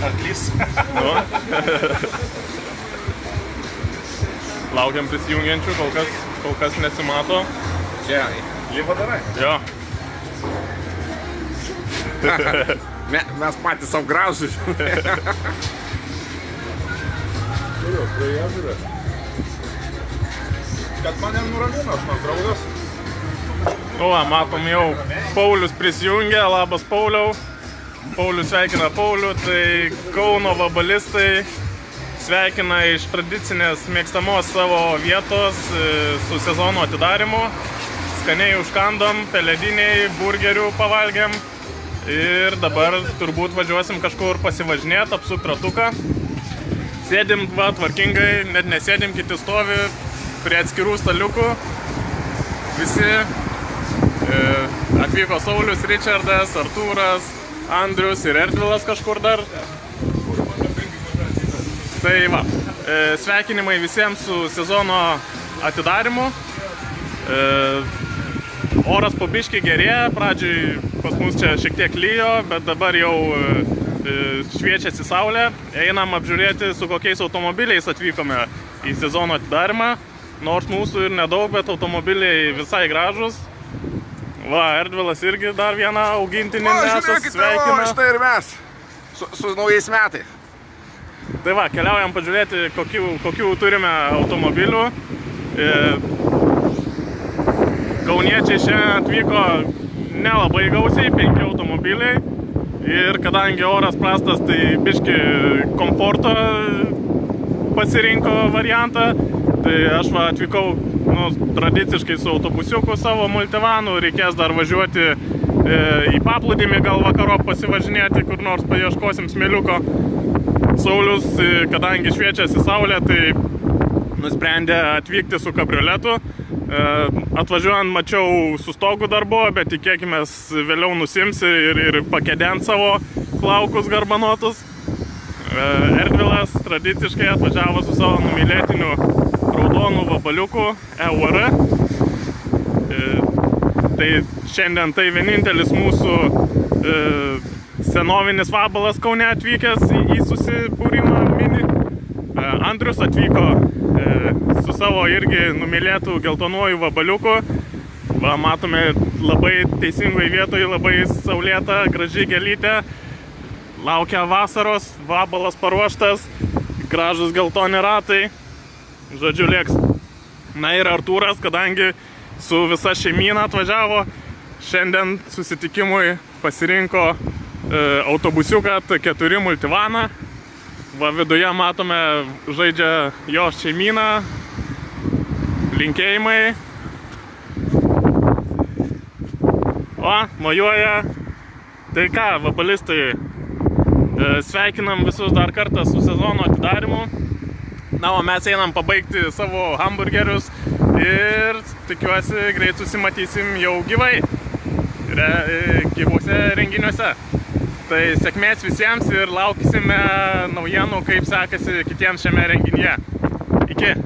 arklys. Nu. Laukiam prisijungiančių, kol kas nesimato. Čia, lyvo darai? Jo. Mes patys savo gražus. Turiu, prie ją žiūrė. Kad mane nuramino, aš man draugas. O, matom jau, Paulius prisijungė, labas Pauliau. Paulius sveikina Paulių, tai Kauno vabalistai sveikina iš tradicinės mėgstamos savo vietos su sezono atidarimu. Skaniai užkandom, pelediniai, burgerių pavalgiam ir dabar turbūt važiuosim kažkur pasivažinėti, apsukt ratuką. Sėdim va tvarkingai, net nesėdim, kiti stovi prie atskirų staliukų. Visi atvyko Saulius, Richardas, Artūras, Andrius ir Erdvilas kažkur dar. Tai va, sveikinimai visiems su sezono atidarimu. Oras po biškį gerėja, pradžioj pas mus čia šiek tiek lyjo, bet dabar jau šviečiasi saulė. Einam apžiūrėti, su kokiais automobiliais atvykome į sezono atidarimą. Nors mūsų ir nedaug, bet automobiliai visai gražus. Va, Erdvilas irgi dar vieną augintinį nešas, sveikina. Štai ir mes, su naujais metais. Tai va, keliaujam pažiūrėti, kokių turime automobilių. Kauniečiai šiandien atvyko nelabai gausiai, 5 automobiliai. Ir kadangi oras prastas, tai biški komforto pasirinko variantą. Tai aš va atvykau tradiciškai su autobusiuku savo multivanu, reikės dar važiuoti į paplūdimį, gal vakarop pasivažinėti, kur nors paieškosim smėliuko. Saulius, kadangi šviečiasi saulė, tai nusprendė atvykti su kabrioletu. Atvažiuojant mačiau su stogu dar buvo, bet tikėkimės vėliau nusims ir pakedent savo plaukus garbanotus. Erdvilas tradiciškai atvažiavo su savo numylėtiniu raudonų vabaliukų EUR. Tai šiandien tai vienintelis mūsų senovinis vabalas Kaune atvykęs į susibūrimą mini. Andrius atvyko su savo irgi numylėtų geltonuoju vabaliuku. Va, matome labai teisingoje vietoje, labai saulėta, graži gėlytė. Laukia vasaros, vabalas paruoštas, gražus geltoni ratai. Žodžiu, lieks. Na ir Artūras, kadangi su visa šeimyna atvažiavo, šiandien susitikimui pasirinko autobusiuką T4 multivaną. Va, viduje matome, žaidžia jo šeimyna. Linkėjimai. O, mojuoja. Tai ką, vabalistai, sveikinam visus dar kartą su sezono atidarimu. Na, o mes einam pabaigti savo hamburgerius ir tikiuosi greit susimatysim jau gyvai gyvuose renginiuose. Tai sėkmės visiems ir laukysime naujienų, kaip sekasi kitiems šiame renginyje. Iki!